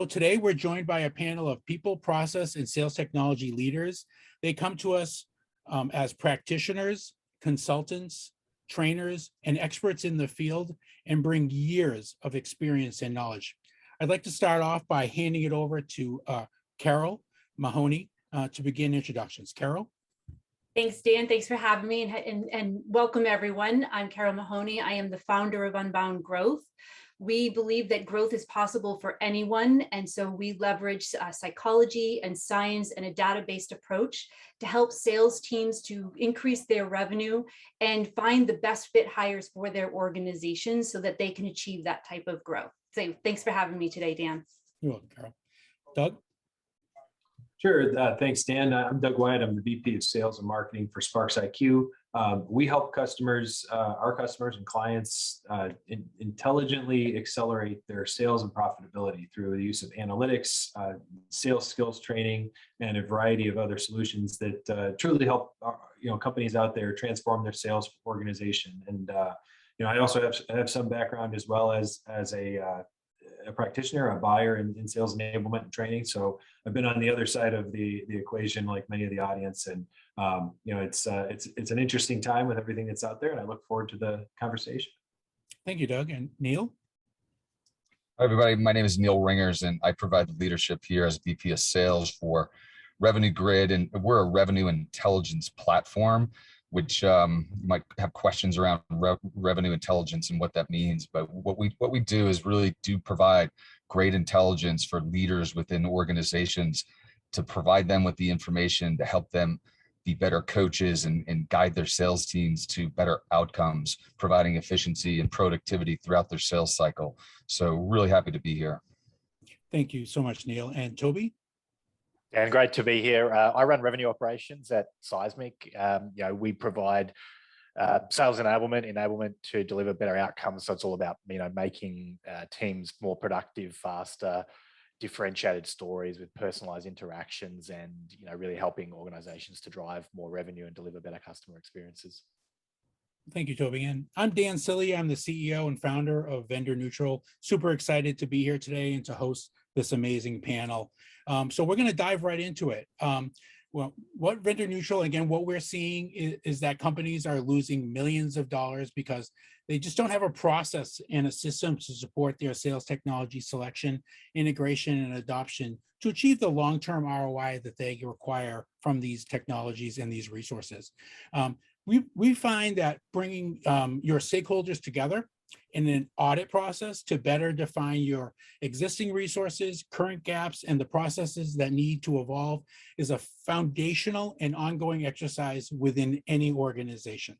So today we're joined by a panel of people, process, and sales technology leaders. They come to us as practitioners, consultants, trainers, and experts in the field and bring years of experience and knowledge. I'd like to start off by handing it over to Carol Mahoney to begin introductions. Carol? Thanks, Dan. Thanks for having me and welcome everyone. I'm Carol Mahoney. I am the founder of Unbound Growth. We believe that growth is possible for anyone, and so we leverage psychology and science and a data-based approach to help sales teams to increase their revenue and find the best fit hires for their organizations so that they can achieve that type of growth. So thanks for having me today, Dan. You're welcome, Carol. Doug? Sure. Thanks, Dan. I'm Doug Wyatt. I'm the VP of Sales and Marketing for Sparks IQ. We help customers, our customers and clients intelligently accelerate their sales and profitability through the use of analytics, sales skills training, and a variety of other solutions that truly help companies out there transform their sales organization. And I also have some background as well as a practitioner, a buyer in sales enablement and training. So I've been on the other side of the equation, like many of the audience, and it's an interesting time with everything that's out there, and I look forward to the conversation. Thank you, Doug. And Neil? Hi, everybody. My name is Neil Ringers, and I provide the leadership here as VP of Sales for Revenue Grid, and we're a revenue intelligence platform, which you might have questions around revenue intelligence and what that means. But what we do is really do provide great intelligence for leaders within organizations to provide them with the information to help them be better coaches and guide their sales teams to better outcomes, providing efficiency and productivity throughout their sales cycle. So really happy to be here. Thank you so much, Neil. And Toby? And great to be here. I run revenue operations at Seismic. We provide sales enablement to deliver better outcomes. So it's all about making teams more productive, faster, differentiated stories with personalized interactions, and really helping organizations to drive more revenue and deliver better customer experiences. Thank you, Toby. And I'm Dan Silly. I'm the CEO and founder of Vendor Neutral. Super excited to be here today and to host this amazing panel. So we're going to dive right into it. Well, what Vendor Neutral, again, what we're seeing is that companies are losing millions of dollars because they just don't have a process and a system to support their sales technology selection, integration, and adoption to achieve the long-term ROI that they require from these technologies and these resources. We find that bringing your stakeholders together in an audit process to better define your existing resources, current gaps, and the processes that need to evolve is a foundational and ongoing exercise within any organization,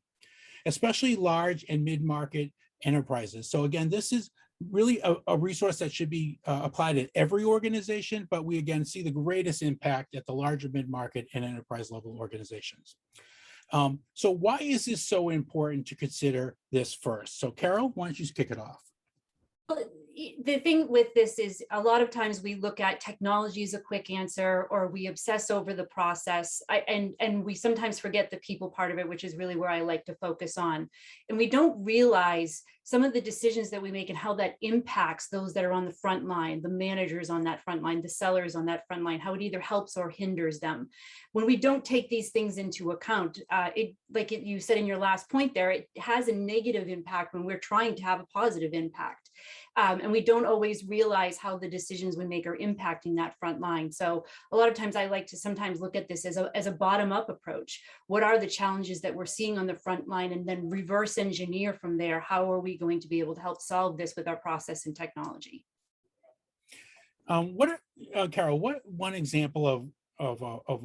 especially large and mid-market enterprises. So again, this is really a resource that should be applied at every organization, but we again see the greatest impact at the larger mid-market and enterprise level organizations. So why is this so important to consider this first? So Carol, why don't you kick it off? Well, the thing with this is a lot of times we look at technology as a quick answer, or we obsess over the process, and we sometimes forget the people part of it, which is really where I like to focus on. And we don't realize some of the decisions that we make and how that impacts those that are on the front line, the managers on that front line, the sellers on that front line, how it either helps or hinders them. When we don't take these things into account, you said in your last point there, it has a negative impact when we're trying to have a positive impact. And we don't always realize how the decisions we make are impacting that front line. So a lot of times I like to sometimes look at this as a bottom-up approach. What are the challenges that we're seeing on the front line, and then reverse engineer from there? How are we going to be able to help solve this with our process and technology? Carol, what one example of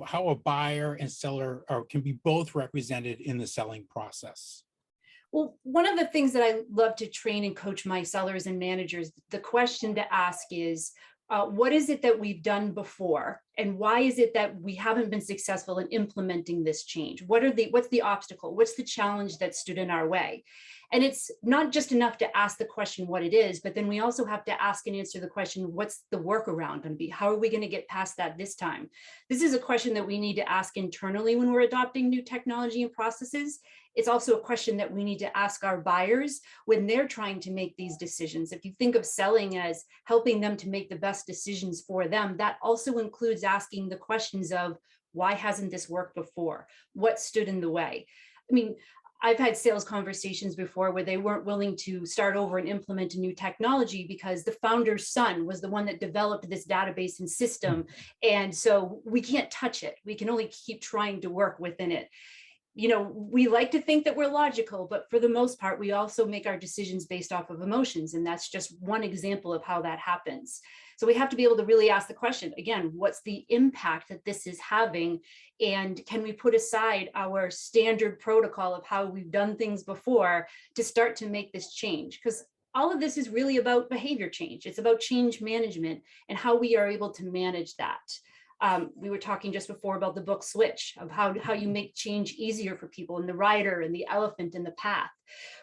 how a buyer and seller can be both represented in the selling process? Well, one of the things that I love to train and coach my sellers and managers, the question to ask is, what is it that we've done before? And why is it that we haven't been successful in implementing this change? What's the obstacle? What's the challenge that stood in our way? And it's not just enough to ask the question what it is, but then we also have to ask and answer the question, what's the workaround going to be? How are we going to get past that this time? This is a question that we need to ask internally when we're adopting new technology and processes. it's also a question that we need to ask our buyers when they're trying to make these decisions. If you think of selling as helping them to make the best decisions for them, that also includes asking the questions of, why hasn't this worked before? What stood in the way? I mean, I've had sales conversations before where they weren't willing to start over and implement a new technology because the founder's son was the one that developed this database and system. And so we can't touch it. We can only keep trying to work within it. You know, we like to think that we're logical, but for the most part, we also make our decisions based off of emotions. And that's just one example of how that happens. So we have to be able to really ask the question, again, what's the impact that this is having? And can we put aside our standard protocol of how we've done things before to start to make this change? Because all of this is really about behavior change. It's about change management and how we are able to manage that. We were talking just before about the book Switch, of how you make change easier for people, and the rider and the elephant and the path.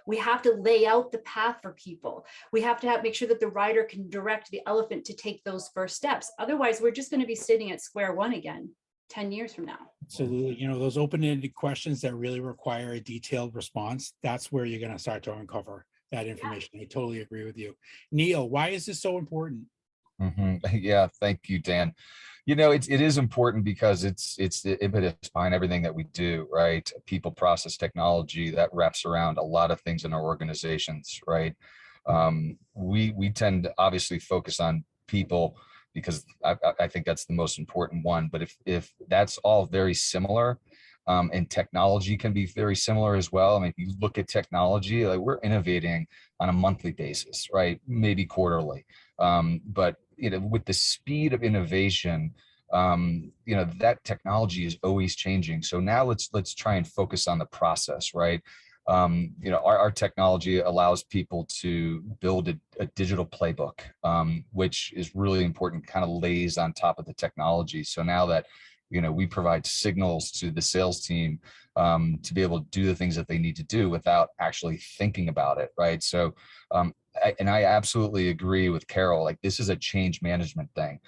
We have to lay out the path for people. We have to make sure that the rider can direct the elephant to take those first steps. Otherwise, we're just going to be sitting at square one again 10 years from now. Absolutely. You know, those open-ended questions that really require a detailed response, that's where you're going to start to uncover that information. I totally agree with you. Neil, why is this so important? Yeah, thank you, Dan. You know, it is important because it's the impetus behind everything that we do, right? People, process, technology, that wraps around a lot of things in our organizations, right? We tend to obviously focus on people because I think that's the most important one. But if that's all very similar, and technology can be very similar as well. I mean, if you look at technology, like we're innovating on a monthly basis, right? Maybe quarterly. But you know, with the speed of innovation, you know, that technology is always changing. So now let's try and focus on the process, right? You know, our technology allows people to build a digital playbook, which is really important, kind of lays on top of the technology. So now that, you know, we provide signals to the sales team to be able to do the things that they need to do without actually thinking about it, right? So, I absolutely agree with Carol, like this is a change management thing.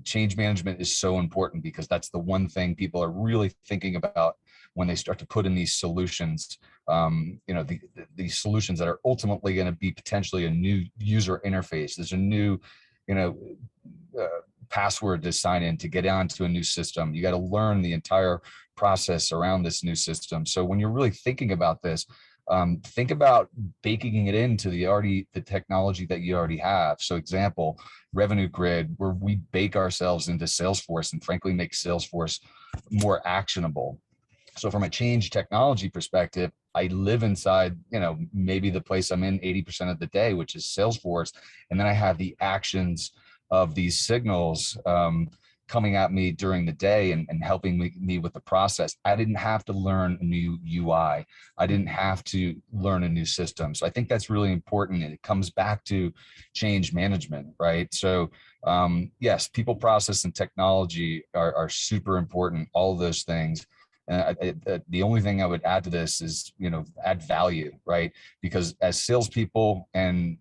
Change management is so important because that's the one thing people are really thinking about when they start to put in these solutions, you know, these solutions that are ultimately going to be potentially a new user interface. There's a new, you know, password to sign in to get onto a new system. You got to learn the entire process around this new system. So when you're really thinking about this, think about baking it into the technology that you already have. So example, Revenue Grid, where we bake ourselves into Salesforce and frankly make Salesforce more actionable. So from a change technology perspective, I live inside, you know, maybe the place I'm in 80% of the day, which is Salesforce. And then I have the actions of these signals coming at me during the day and helping me with the process. I didn't have to learn a new UI. I didn't have to learn a new system. So I think that's really important. And it comes back to change management, right? So yes, people, process, and technology are super important, all of those things. The only thing I would add to this is, you know, add value, right? Because as salespeople and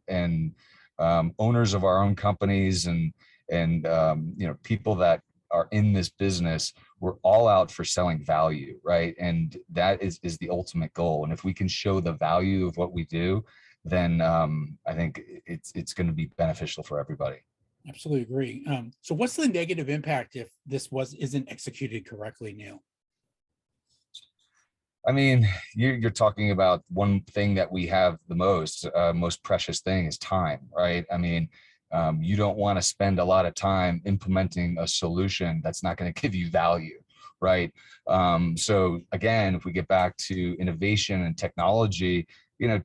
owners of our own companies and you know, people that are in this business, we're all out for selling value, right? And that is the ultimate goal. And if we can show the value of what we do, then I think it's going to be beneficial for everybody. Absolutely agree. So what's the negative impact if this isn't executed correctly, Neil? I mean, you're talking about one thing that we have the most precious thing is time, right? I mean, you don't want to spend a lot of time implementing a solution that's not going to give you value, right? So again, if we get back to innovation and technology, you know,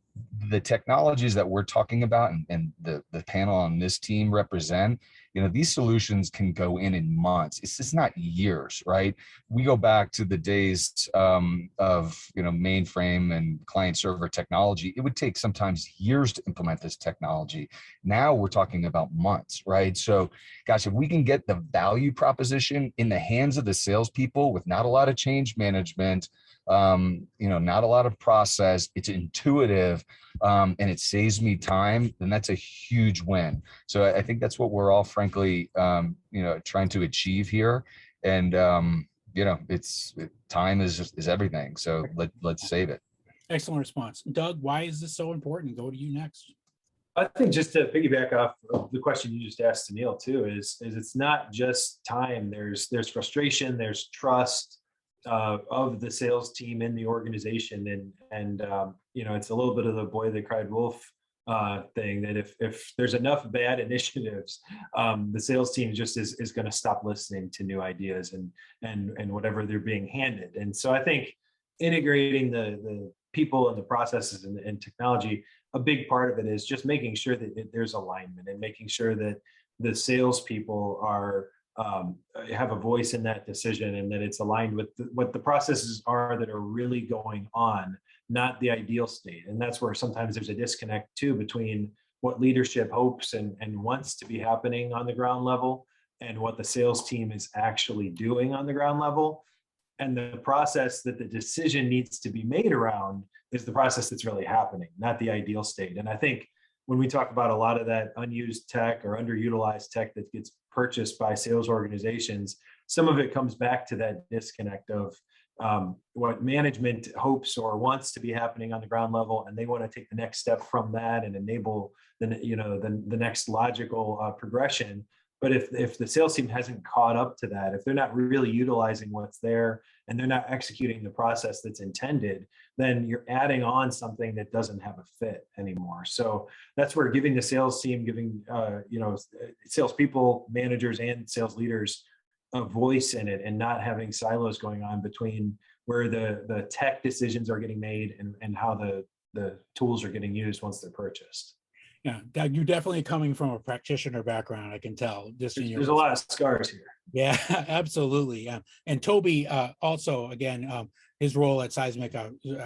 the technologies that we're talking about and the panel on this team represent, you know, these solutions can go in months. It's just not years, right? We go back to the days of, you know, mainframe and client server technology. It would take sometimes years to implement this technology. Now we're talking about months, right? So gosh, if we can get the value proposition in the hands of the salespeople with not a lot of change management, you know, not a lot of process, it's intuitive, and it saves me time, then that's a huge win. So I think that's what we're all frankly, you know, trying to achieve here. And, you know, time is everything. So let's save it. Excellent response. Doug, why is this so important? Go to you next. I think just to piggyback off of the question you just asked to Neil too, is it's not just time. There's frustration, there's trust of the sales team in the organization, and you know, it's a little bit of the boy that cried wolf thing, that if there's enough bad initiatives, the sales team just is going to stop listening to new ideas and whatever they're being handed. And so I think integrating the people and the processes and technology, a big part of it is just making sure that there's alignment and making sure that the salespeople are have a voice in that decision, and that it's aligned with what the processes are that are really going on, not the ideal state. And that's where sometimes there's a disconnect too between what leadership hopes and wants to be happening on the ground level and what the sales team is actually doing on the ground level. And the process that the decision needs to be made around is the process that's really happening, not the ideal state. And I think when we talk about a lot of that unused tech or underutilized tech that gets purchased by sales organizations, some of it comes back to that disconnect of what management hopes or wants to be happening on the ground level, and they want to take the next step from that and enable the next logical progression. But if the sales team hasn't caught up to that, if they're not really utilizing what's there and they're not executing the process that's intended, then you're adding on something that doesn't have a fit anymore. So that's where giving the sales team, giving salespeople, managers, and sales leaders a voice in it, and not having silos going on between where the tech decisions are getting made and how the tools are getting used once they're purchased. Yeah, Doug, you're definitely coming from a practitioner background. I can tell. Just in your There's a lot of scars here. Yeah, absolutely. And Toby, also, again, his role at Seismic,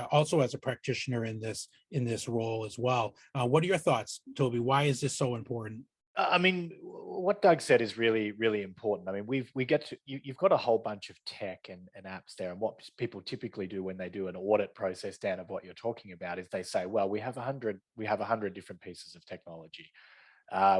also as a practitioner in this role as well. What are your thoughts, Toby? Why is this so important? I mean, what Doug said is really, really important. I mean, you've got a whole bunch of tech and apps there, and what people typically do when they do an audit process, Dan, of what you're talking about, is they say, well, we have 100 different pieces of technology.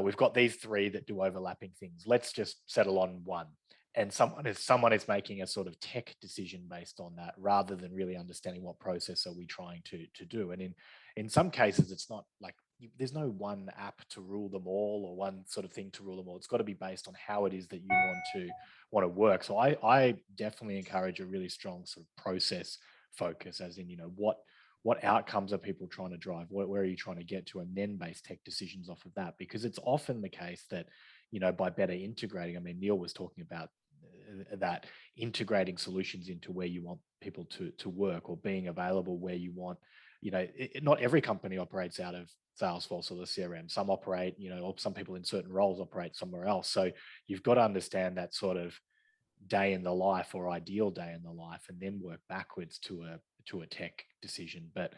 We've got these 3 that do overlapping things. Let's just settle on one. And someone is making a sort of tech decision based on that, rather than really understanding what process are we trying to do. And in some cases, it's not like there's no one app to rule them all, or one sort of thing to rule them all. It's got to be based on how it is that you want to work. So I definitely encourage a really strong sort of process focus, as in, what outcomes are people trying to drive? Where are you trying to get to? And then base tech decisions off of that, because it's often the case that, by better integrating, I mean, Neil was talking about that, integrating solutions into where you want people to work, or being available where you want, not every company operates out of Salesforce or the CRM. Some operate, or some people in certain roles operate somewhere else. So you've got to understand that sort of day in the life, or ideal day in the life, and then work backwards to a tech decision. But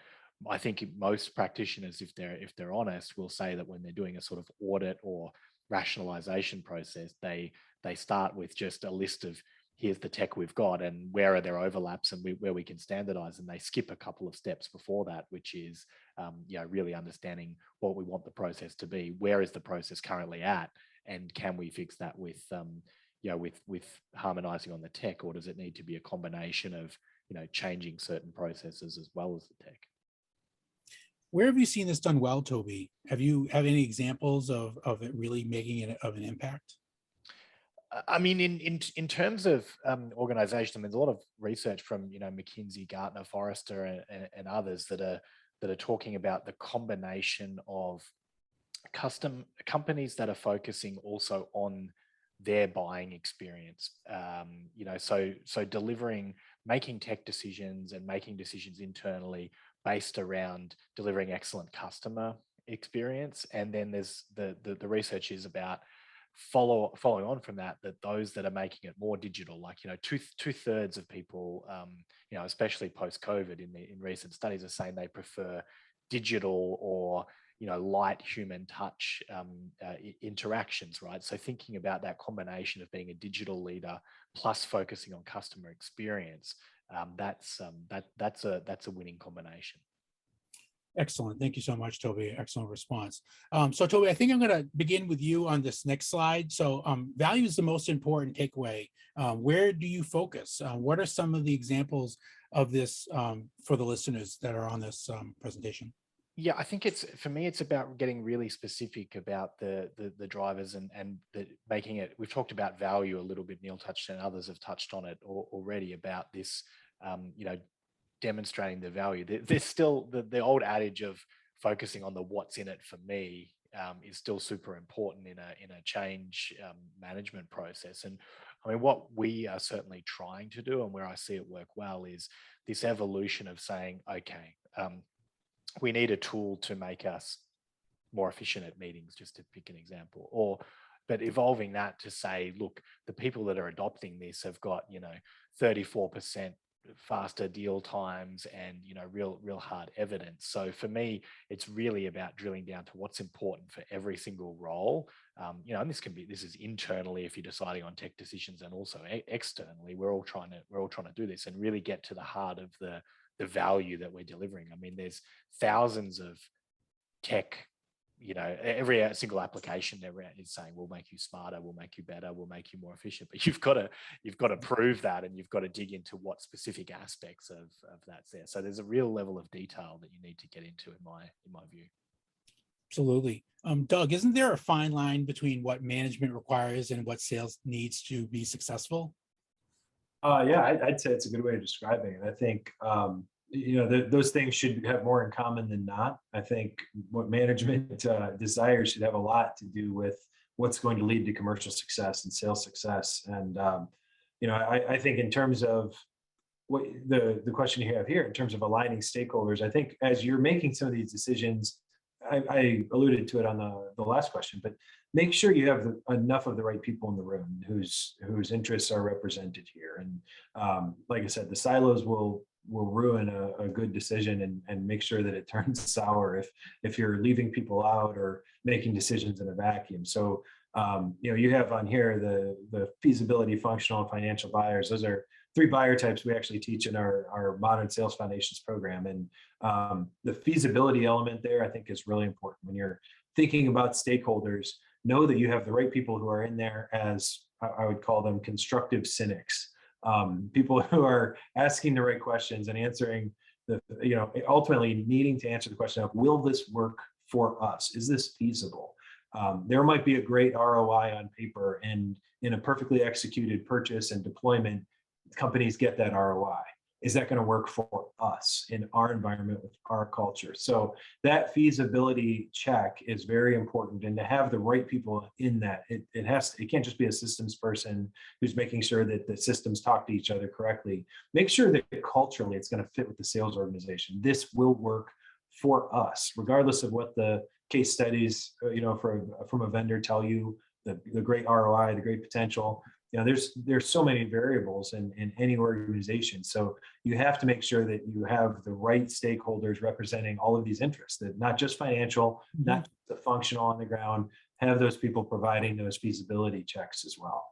I think most practitioners, if they're honest, will say that when they're doing a sort of audit or rationalization process, they start with just a list of, here's the tech we've got and where are there overlaps and where we can standardize, and they skip a couple of steps before that, which is really understanding what we want the process to be. Where is the process currently at, and can we fix that with harmonizing on the tech, or does it need to be a combination of changing certain processes as well as the tech? Where have you seen this done well, Toby? Have any examples of it really making it of an impact? I mean, in terms of organization, I mean, there's a lot of research from McKinsey, Gartner, Forrester, and others that are talking about the combination of custom companies that are focusing also on their buying experience. So making tech decisions and making decisions internally based around delivering excellent customer experience, and then there's the research is about following on from that those that are making it more digital, like two-thirds of people, especially post-COVID in recent studies, are saying they prefer digital or light human touch interactions, right? So thinking about that combination of being a digital leader plus focusing on customer experience, that's a winning combination. Excellent. Thank you so much, Toby. Excellent response. So Toby, I think I'm going to begin with you on this next slide. So value is the most important takeaway. Where do you focus? What are some of the examples of this for the listeners that are on this presentation? Yeah, I think for me, it's about getting really specific about the drivers and making it. We've talked about value a little bit. Neil touched and others have touched on it already about this. Demonstrating the value. There's still the old adage of focusing on the what's in it for me is still super important in a change management process. And I mean, what we are certainly trying to do, and where I see it work well, is this evolution of saying, okay, we need a tool to make us more efficient at meetings, just to pick an example, but evolving that to say, look, the people that are adopting this have got 34% faster deal times and real hard evidence. So for me, it's really about drilling down to what's important for every single role. And this is internally if you're deciding on tech decisions, and also externally, we're all trying to do this and really get to the heart of the value that we're delivering. I mean, there's thousands of tech. Every single application they're is saying we'll make you smarter, we'll make you better, we'll make you more efficient. But you've got to prove that, and you've got to dig into what specific aspects of that's there. So there's a real level of detail that you need to get into, in my view. Absolutely. Doug, isn't there a fine line between what management requires and what sales needs to be successful? Yeah, I'd say it's a good way of describing it. I think those things should have more in common than not. I think what management desires should have a lot to do with what's going to lead to commercial success and sales success. And I think in terms of what the question you have here, in terms of aligning stakeholders, I think as you're making some of these decisions, I alluded to it on the last question, but make sure you have enough of the right people in the room whose interests are represented here. And like I said, the silos will ruin a good decision and make sure that it turns sour if you're leaving people out or making decisions in a vacuum. So you have on here the feasibility, functional, and financial buyers. Those are 3 buyer types we actually teach in our Modern Sales Foundations program. And the feasibility element there, I think, is really important. When you're thinking about stakeholders, know that you have the right people who are in there as, I would call them, constructive cynics. People who are asking the right questions and answering ultimately needing to answer the question of, will this work for us? Is this feasible? There might be a great ROI on paper, and in a perfectly executed purchase and deployment, companies get that ROI. Is that going to work for us in our environment with our culture? So that feasibility check is very important, and to have the right people in that, it can't just be a systems person who's making sure that the systems talk to each other correctly. Make sure that culturally it's going to fit with the sales organization. This will work for us, regardless of what the case studies, from a vendor tell you, the great ROI, the great potential. There's so many variables in any organization. So you have to make sure that you have the right stakeholders representing all of these interests, that not just financial, not just the functional on the ground, have those people providing those feasibility checks as well.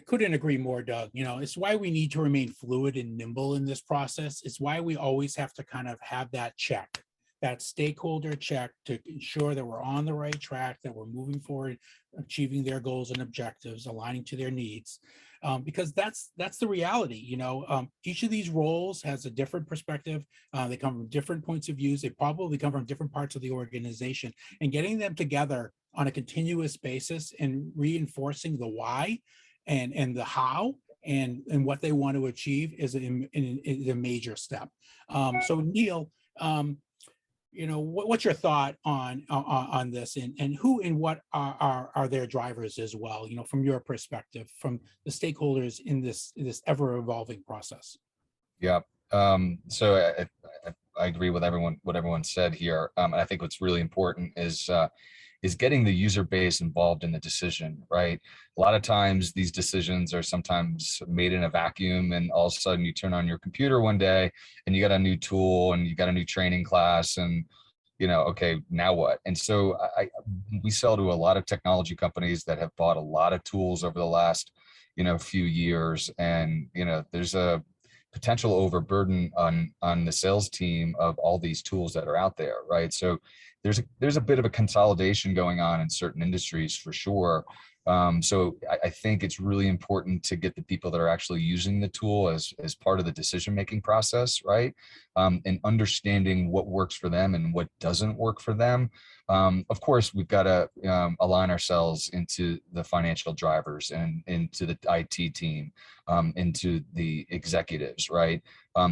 I couldn't agree more, Doug. It's why we need to remain fluid and nimble in this process. It's why we always have to kind of have that check, that stakeholder check, to ensure that we're on the right track, that we're moving forward, achieving their goals and objectives, aligning to their needs, because that's the reality. Each of these roles has a different perspective. They come from different points of views. They probably come from different parts of the organization, and getting them together on a continuous basis and reinforcing the why and the how and what they want to achieve is a major step. So Neil, what's your thought on this, and who and what are their drivers as well, from your perspective, from the stakeholders in this ever evolving process? Yeah. So I agree with what everyone said here. And I think what's really important is getting the user base involved in the decision, right? A lot of times these decisions are sometimes made in a vacuum, and all of a sudden you turn on your computer one day and you got a new tool and you got a new training class, and okay, now what? And so we sell to a lot of technology companies that have bought a lot of tools over the last, few years. And, there's potential overburden on the sales team of all these tools that are out there, right? So there's a bit of a consolidation going on in certain industries for sure. So I think it's really important to get the people that are actually using the tool as part of the decision-making process, right? And understanding what works for them and what doesn't work for them. Of course, we've got to align ourselves into the financial drivers and into the IT team, into the executives, right?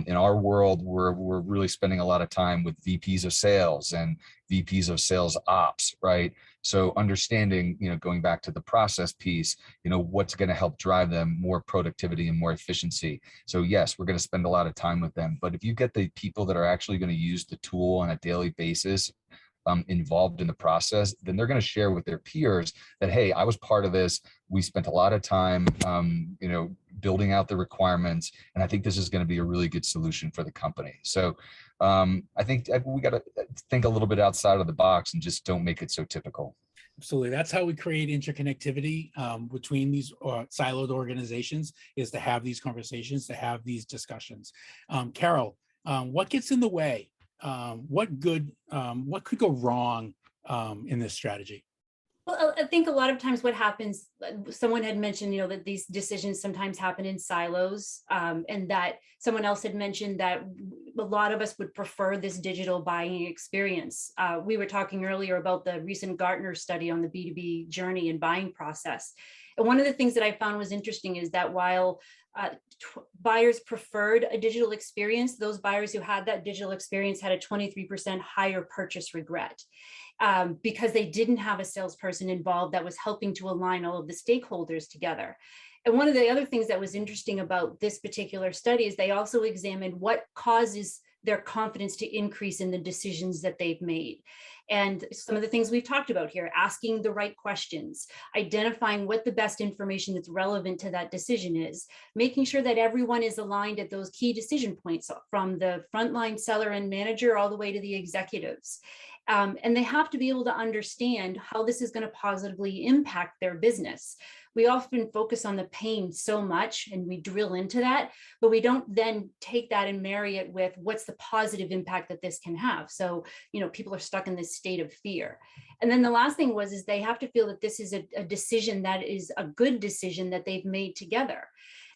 In our world, we're really spending a lot of time with VPs of sales and VPs of sales ops, right? So understanding, going back to the process piece, what's going to help drive them more productivity and more efficiency. So yes, we're going to spend a lot of time with them, but if you get the people that are actually going to use the tool on a daily basis, involved in the process, then they're going to share with their peers that, hey, I was part of this. We spent a lot of time, building out the requirements, and I think this is going to be a really good solution for the company. So I think we got to think a little bit outside of the box and just don't make it so typical. Absolutely. That's how we create interconnectivity between these siloed organizations, is to have these conversations, to have these discussions. Carol, what gets in the way? What could go wrong in this strategy? Well, I think a lot of times what happens, someone had mentioned, that these decisions sometimes happen in silos, and that someone else had mentioned that a lot of us would prefer this digital buying experience. We were talking earlier about the recent Gartner study on the B2B journey and buying process. And one of the things that I found was interesting is that while buyers preferred a digital experience, those buyers who had that digital experience had a 23% higher purchase regret. Because they didn't have a salesperson involved that was helping to align all of the stakeholders together. And one of the other things that was interesting about this particular study is they also examined what causes their confidence to increase in the decisions that they've made. And some of the things we've talked about here, asking the right questions, identifying what the best information that's relevant to that decision is, making sure that everyone is aligned at those key decision points, from the frontline seller and manager all the way to the executives. And they have to be able to understand how this is going to positively impact their business. We often focus on the pain so much and we drill into that, but we don't then take that and marry it with what's the positive impact that this can have. So, people are stuck in this state of fear. And then the last thing is they have to feel that this is a decision that is a good decision that they've made together.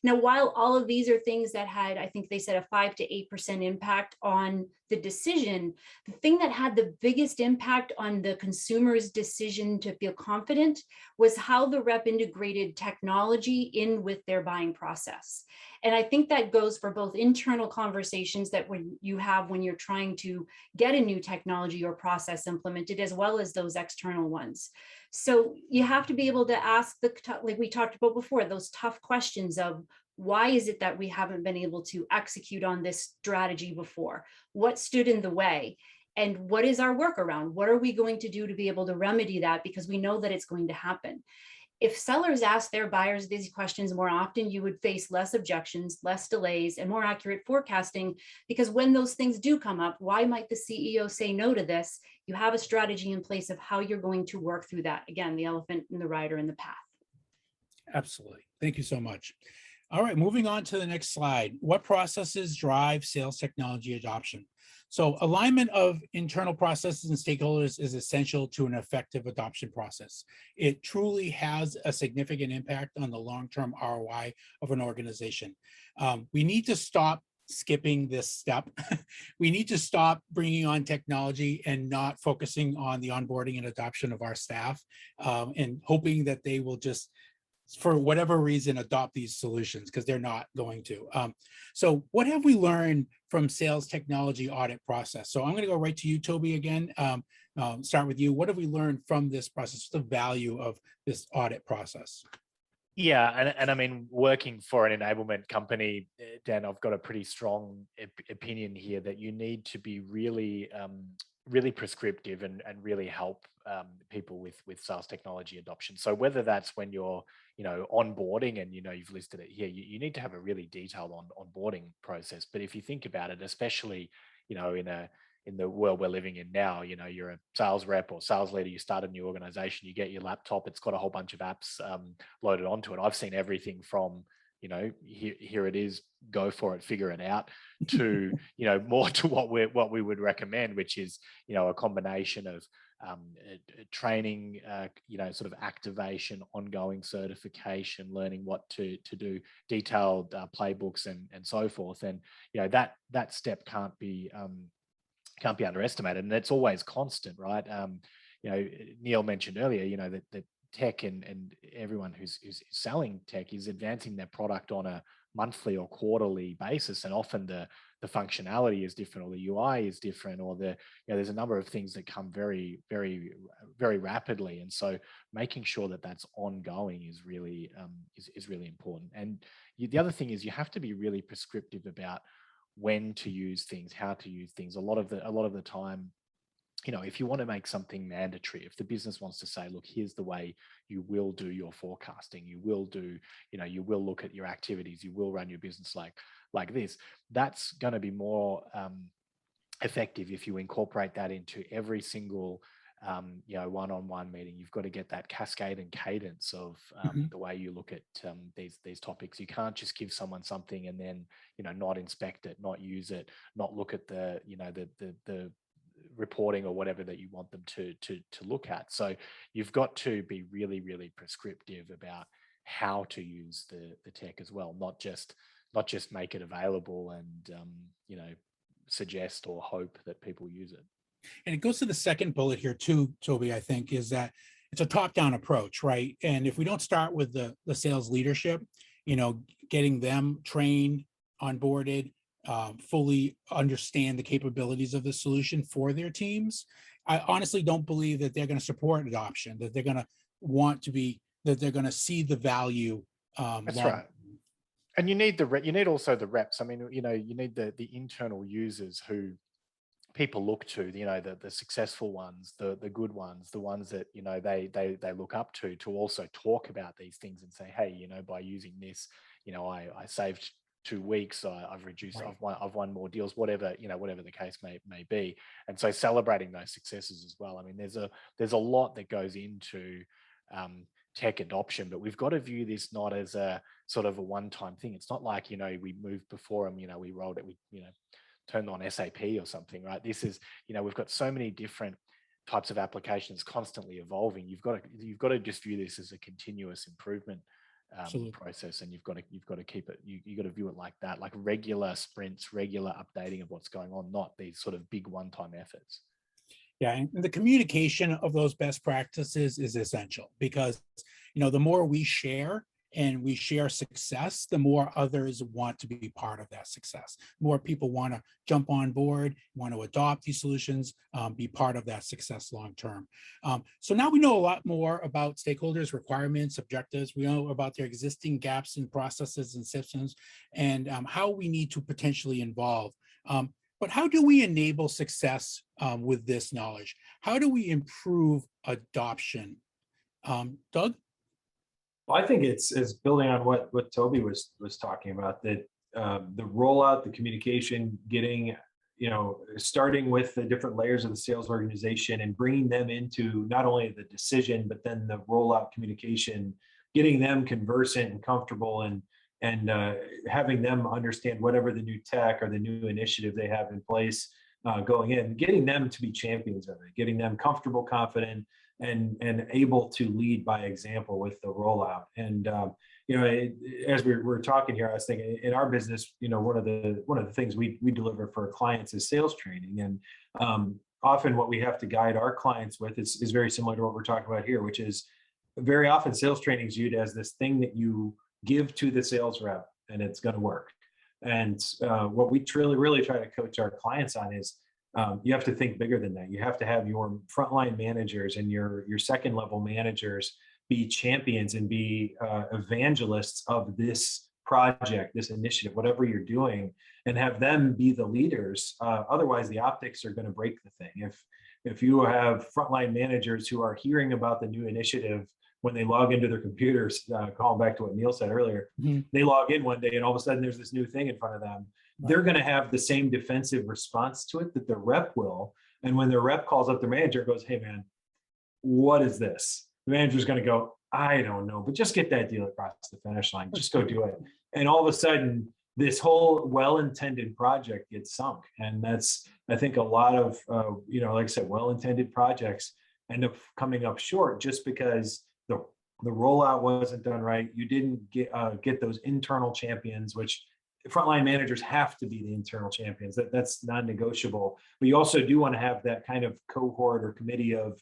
Now, while all of these are things that had, I think they said, a 5 to 8% impact on the decision, the thing that had the biggest impact on the consumer's decision to feel confident was how the rep integrated technology in with their buying process. And I think that goes for both internal conversations that when you're trying to get a new technology or process implemented, as well as those external ones. So you have to be able to ask like we talked about before, those tough questions of, why is it that we haven't been able to execute on this strategy before? What stood in the way? And what is our workaround? What are we going to do to be able to remedy that? Because we know that it's going to happen. If sellers ask their buyers these questions more often, you would face less objections, less delays, and more accurate forecasting. Because when those things do come up, why might the CEO say no to this? You have a strategy in place of how you're going to work through that. Again, the elephant and the rider in the path. Absolutely. Thank you so much. All right, moving on to the next slide. What processes drive sales technology adoption? So alignment of internal processes and stakeholders is essential to an effective adoption process. It truly has a significant impact on the long-term ROI of an organization. We need to stop skipping this step. We need to stop bringing on technology and not focusing on the onboarding and adoption of our staff, and hoping that they will just, for whatever reason, adopt these solutions, because they're not going to. So what have we learned from sales technology audit process? So I'm going to go right to you, Toby, again. Start with you. What have we learned from this process, the value of this audit process? Yeah, and I mean, working for an enablement company, Dan, I've got a pretty strong opinion here that you need to be really, really prescriptive and really help people with sales technology adoption. So whether that's when you're, onboarding, and you've listed it here, you need to have a really detailed onboarding process. But if you think about it, especially, in the world we're living in now, you're a sales rep or sales leader, you start a new organization, you get your laptop, it's got a whole bunch of apps loaded onto it. I've seen everything from, here it is, go for it, figure it out, to more to what we would recommend, which is a combination of training, sort of activation, ongoing certification, learning what to do, detailed playbooks and so forth. And that step can't be underestimated, and it's always constant, right? Neil mentioned earlier, that tech and everyone who's selling tech is advancing their product on a monthly or quarterly basis, and often the functionality is different, or the UI is different, or there's a number of things that come very, very, very rapidly. And so making sure that that's ongoing is really really important. And the other thing is, you have to be really prescriptive about when to use things, how to use things. A lot of the time, if you want to make something mandatory, if the business wants to say, look, here's the way you will do your forecasting, you will do, you will look at your activities, you will run your business like this, that's going to be more effective if you incorporate that into every single one-on-one meeting. You've got to get that cascade and cadence of the way you look at these topics. You can't just give someone something and then not inspect it, not use it, not look at the reporting or whatever that you want them to look at. So you've got to be really, really prescriptive about how to use the tech as well, not just make it available and suggest or hope that people use it. And it goes to the second bullet here too, Toby, I think, is that it's a top-down approach, right? And if we don't start with the sales leadership, getting them trained, onboarded, fully understand the capabilities of the solution for their teams, I honestly don't believe that they're going to support adoption, that they're going to that they're going to see the value. That's right. And you need also the reps. I mean, you need the internal users who people look to, the successful ones, the good ones, the ones that, they look up to also talk about these things and say, hey, by using this, I saved 2 weeks, I've reduced, right. I've won more deals, whatever the case may be. And so celebrating those successes as well. I mean, there's a lot that goes into tech adoption, but we've got to view this not as a sort of a one-time thing. It's not like, we moved before them, we rolled it, we, turned on SAP or something, right? This is, we've got so many different types of applications constantly evolving. You've got to just view this as a continuous improvement process, and you've got to keep it. You got to view it like that, like regular sprints, regular updating of what's going on, not these sort of big one-time efforts. Yeah, and the communication of those best practices is essential, because the more we share and we share success, the more others want to be part of that success. More people want to jump on board, want to adopt these solutions, be part of that success long term. So now we know a lot more about stakeholders' requirements, objectives. We know about their existing gaps in processes and systems, and how we need to potentially involve. But how do we enable success with this knowledge? How do we improve adoption? Doug? Well, I think it's building on what Toby was talking about, that the rollout, the communication, getting, starting with the different layers of the sales organization and bringing them into not only the decision, but then the rollout communication, getting them conversant and comfortable, and having them understand whatever the new tech or the new initiative they have in place going in, getting them to be champions of it, getting them comfortable, confident, and able to lead by example with the rollout. And as we're talking here, I was thinking in our business, one of the things we deliver for our clients is sales training, and often what we have to guide our clients with is very similar to what we're talking about here, which is very often sales training is viewed as this thing that you give to the sales rep and it's going to work. And what we really try to coach our clients on is you have to think bigger than that. You have to have your frontline managers and your second level managers be champions and be evangelists of this project, this initiative, whatever you're doing, and have them be the leaders. Otherwise, the optics are going to break the thing. If you have frontline managers who are hearing about the new initiative when they log into their computers, calling back to what Neil said earlier, they log in one day and all of a sudden there's this new thing in front of them. They're going to have the same defensive response to it that the rep will. And when the rep calls up their manager and goes, hey man, what is this? The manager's going to go, I don't know, but just get that deal across the finish line. Just go do it. And all of a sudden, this whole well-intended project gets sunk. And that's, I think, a lot of, like I said, well-intended projects end up coming up short just because the rollout wasn't done right. You didn't get those internal champions, which frontline managers have to be the internal champions. That's non-negotiable. But you also do want to have that kind of cohort or committee of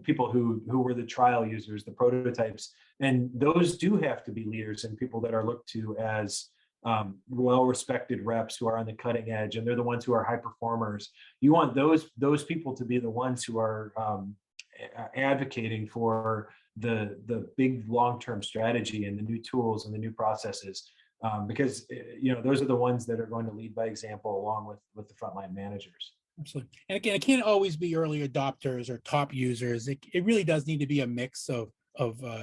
people who were the trial users, the prototypes, and those do have to be leaders and people that are looked to as well-respected reps who are on the cutting edge, and they're the ones who are high performers. You want those people to be the ones who are advocating for the big long-term strategy and the new tools and the new processes, because those are the ones that are going to lead by example along with the frontline managers. Absolutely. And again, it can't always be early adopters or top users. It really does need to be a mix of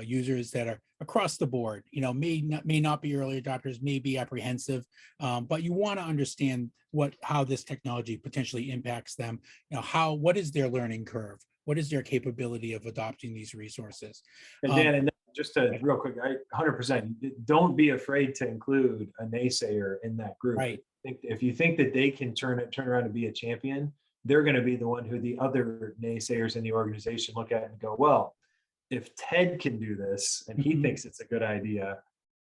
users that are across the board. May not be early adopters, may be apprehensive, but you want to understand how this technology potentially impacts them. What is their learning curve? What is their capability of adopting these resources? And Dan, and just to real quick, 100%, don't be afraid to include a naysayer in that group. Right. If you think that they can turn around and be a champion, they're going to be the one who the other naysayers in the organization look at and go, well, if Ted can do this and he thinks it's a good idea,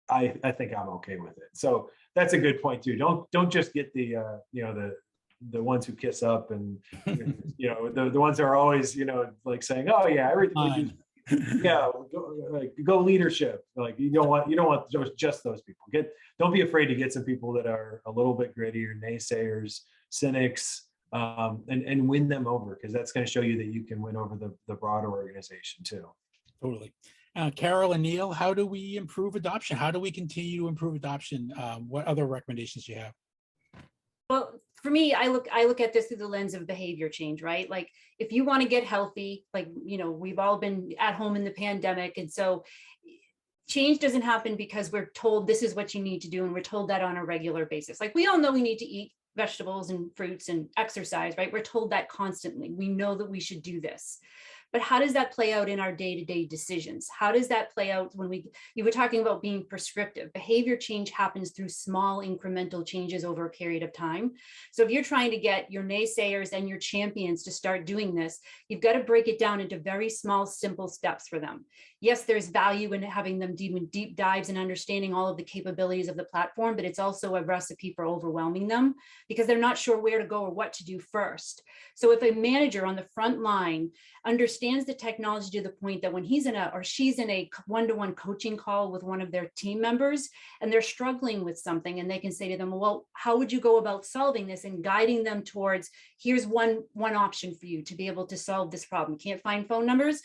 I think I'm okay with it. So that's a good point too. Don't just get the ones who kiss up and the ones that are always like saying, oh yeah, everything we do, yeah, go leadership. Like you don't want just those people. Don't be afraid to get some people that are a little bit grittier, naysayers, cynics, and win them over, because that's going to show you that you can win over the broader organization too. Totally. Carol and Neil, how do we improve adoption? How do we continue to improve adoption? What other recommendations do you have? Well, for me, I look at this through the lens of behavior change, right? Like if you want to get healthy, like, we've all been at home in the pandemic. And so change doesn't happen because we're told this is what you need to do. And we're told that on a regular basis. Like we all know we need to eat vegetables and fruits and exercise, right? We're told that constantly. We know that we should do this. But how does that play out in our day-to-day decisions? How does that play out when you were talking about being prescriptive? Behavior change happens through small incremental changes over a period of time. So if you're trying to get your naysayers and your champions to start doing this, you've got to break it down into very small, simple steps for them. Yes, there's value in having them do deep dives and understanding all of the capabilities of the platform, but it's also a recipe for overwhelming them because they're not sure where to go or what to do first. So if a manager on the front line understands the technology to the point that when he's or she's in a one-to-one coaching call with one of their team members and they're struggling with something, and they can say to them, well, how would you go about solving this, and guiding them towards, here's one option for you to be able to solve this problem. Can't find phone numbers?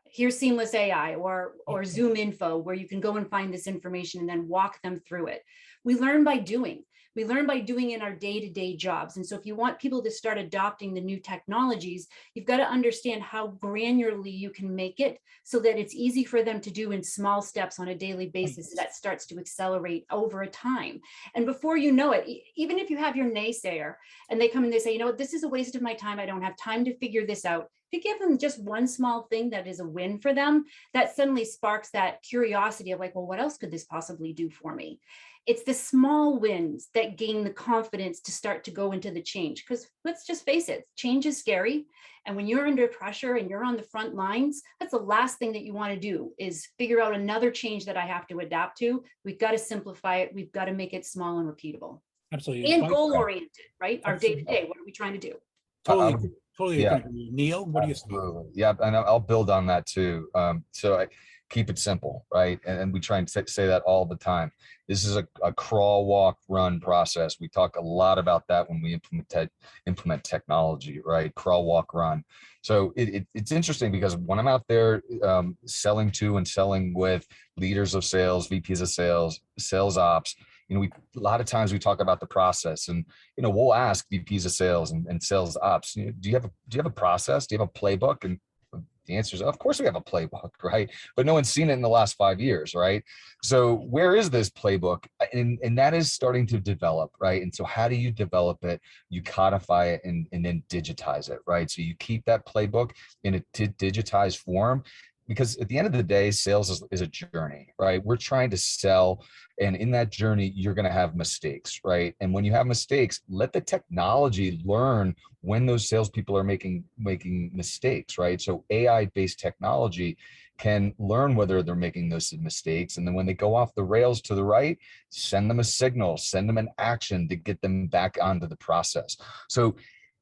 Here's Seamless AI or Zoom Info, where you can go and find this information and then walk them through it. We learn by doing. We learn by doing in our day-to-day jobs. And so if you want people to start adopting the new technologies, you've got to understand how granularly you can make it so that it's easy for them to do in small steps on a daily basis. That starts to accelerate over a time. And before you know it, even if you have your naysayer and they come and they say, this is a waste of my time. I don't have time to figure this out. If you give them just one small thing that is a win for them, that suddenly sparks that curiosity of like, well, what else could this possibly do for me? It's the small wins that gain the confidence to start to go into the change. Because let's just face it, change is scary. And when you're under pressure and you're on the front lines, that's the last thing that you want to do is figure out another change that I have to adapt to. We've got to simplify it. We've got to make it small and repeatable. Absolutely. And goal-oriented, right? Our day-to-day, what are we trying to do? Totally yeah. agree. Neil, what do you think? Yeah, and I'll build on that too. So I keep it simple, right? And we try and say that all the time. This is a crawl, walk, run process. We talk a lot about that when we implement technology, right? Crawl, walk, run. So it's interesting because when I'm out there selling to and selling with leaders of sales, VPs of sales, sales ops, a lot of times we talk about the process, and we'll ask VPs of sales and sales ops, do you have a process? Do you have a playbook? And the answer is, of course we have a playbook, right? But no one's seen it in the last 5 years, right? So where is this playbook? And that is starting to develop, right? And so how do you develop it? You codify it and then digitize it, right? So you keep that playbook in a digitized form. because at the end of the day, sales is a journey, right? We're trying to sell, and in that journey, you're going to have mistakes, right? And when you have mistakes, let the technology learn when those salespeople are making mistakes, right? So AI-based technology can learn whether they're making those mistakes, and then when they go off the rails to the right, send them a signal, send them an action to get them back onto the process. So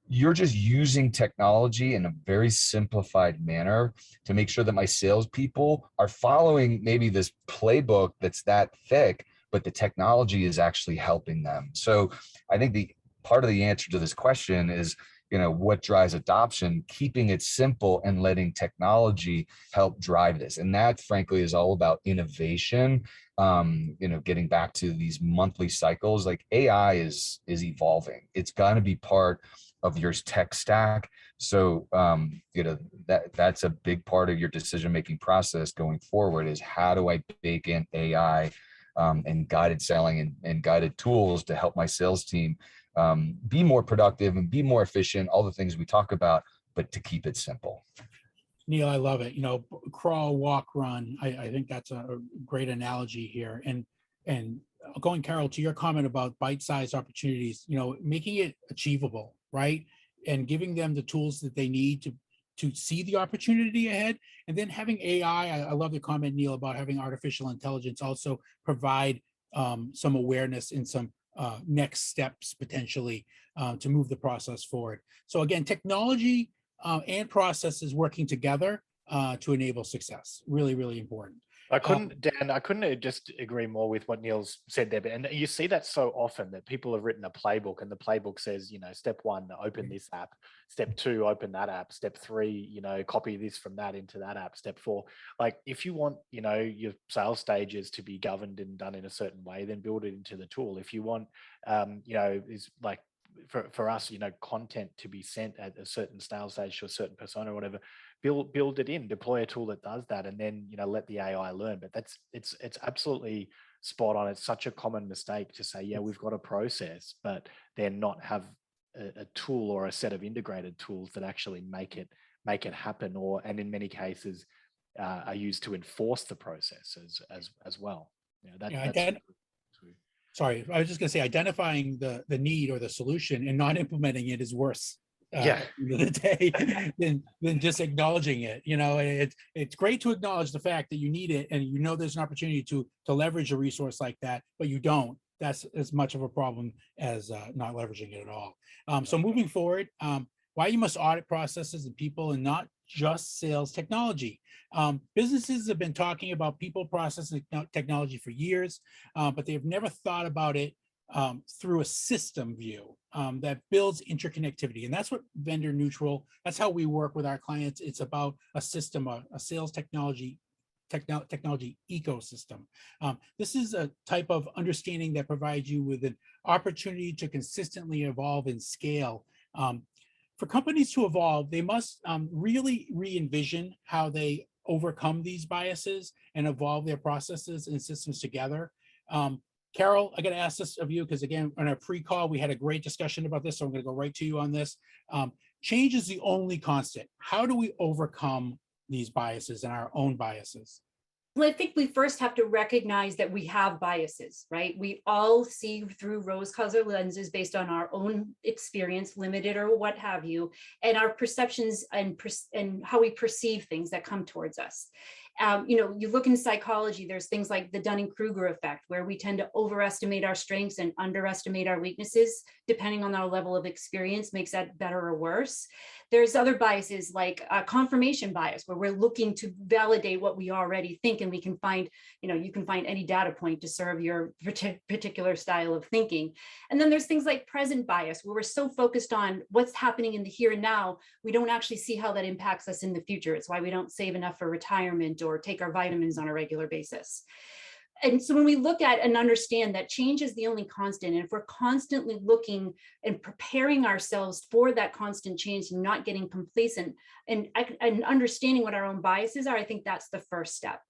you're just using technology in a very simplified manner to make sure that my salespeople are following maybe this playbook that's that thick, but the technology is actually helping them. So I think the part of the answer to this question is, what drives adoption, keeping it simple and letting technology help drive this. And that frankly is all about innovation. Getting back to these monthly cycles, like AI is evolving. It's going to be part of your tech stack. So, that's a big part of your decision-making process going forward, is how do I bake in AI and guided selling and guided tools to help my sales team be more productive and be more efficient, all the things we talk about, but to keep it simple. Neil, I love it. Crawl, walk, run. I think that's a great analogy here. And going, Carol, to your comment about bite-sized opportunities, making it achievable, right? And giving them the tools that they need to see the opportunity ahead. And then having AI, I love the comment, Neil, about having artificial intelligence also provide some awareness and some next steps potentially to move the process forward. So again, technology and processes working together to enable success. Really, really important. Dan, I couldn't just agree more with what Neil's said there. And you see that so often, that people have written a playbook, and the playbook says, step 1, open this app. Step 2, open that app. Step 3, copy this from that into that app. Step 4, like if you want, your sales stages to be governed and done in a certain way, then build it into the tool. If you want, is like, for us, content to be sent at a certain sales stage to a certain persona or whatever, build it in, deploy a tool that does that, and then let the AI learn. But it's absolutely spot on. It's such a common mistake to say, yeah, we've got a process, but then not have a tool or a set of integrated tools that actually make it happen, and in many cases are used to enforce the process as well. Sorry, I was just going to say, identifying the need or the solution and not implementing it is worse at the end of the day than just acknowledging it. It's great to acknowledge the fact that you need it, and there's an opportunity to leverage a resource like that, but you don't. That's as much of a problem as not leveraging it at all. So moving forward, why you must audit processes and people, and not just sales technology. Businesses have been talking about people, process, and technology for years, but they have never thought about it through a system view that builds interconnectivity. And that's what vendor neutral, that's how we work with our clients. It's about a system, a sales technology ecosystem. This is a type of understanding that provides you with an opportunity to consistently evolve and scale. For companies to evolve, they must really re-envision how they overcome these biases and evolve their processes and systems together. Carol, I got to ask this of you, because again, on our pre-call, we had a great discussion about this, so I'm going to go right to you on this. Change is the only constant. How do we overcome these biases and our own biases? Well, I think we first have to recognize that we have biases, right? We all see through rose-colored lenses based on our own experience, limited or what have you, and our perceptions and how we perceive things that come towards us. You look in psychology, there's things like the Dunning-Kruger effect, where we tend to overestimate our strengths and underestimate our weaknesses, depending on our level of experience, makes that better or worse. There's other biases like confirmation bias, where we're looking to validate what we already think, and we can find, you can find any data point to serve your particular style of thinking. And then there's things like present bias, where we're so focused on what's happening in the here and now, we don't actually see how that impacts us in the future. It's why we don't save enough for retirement or take our vitamins on a regular basis. And so when we look at and understand that change is the only constant, and if we're constantly looking and preparing ourselves for that constant change and not getting complacent and understanding what our own biases are, I think that's the first step.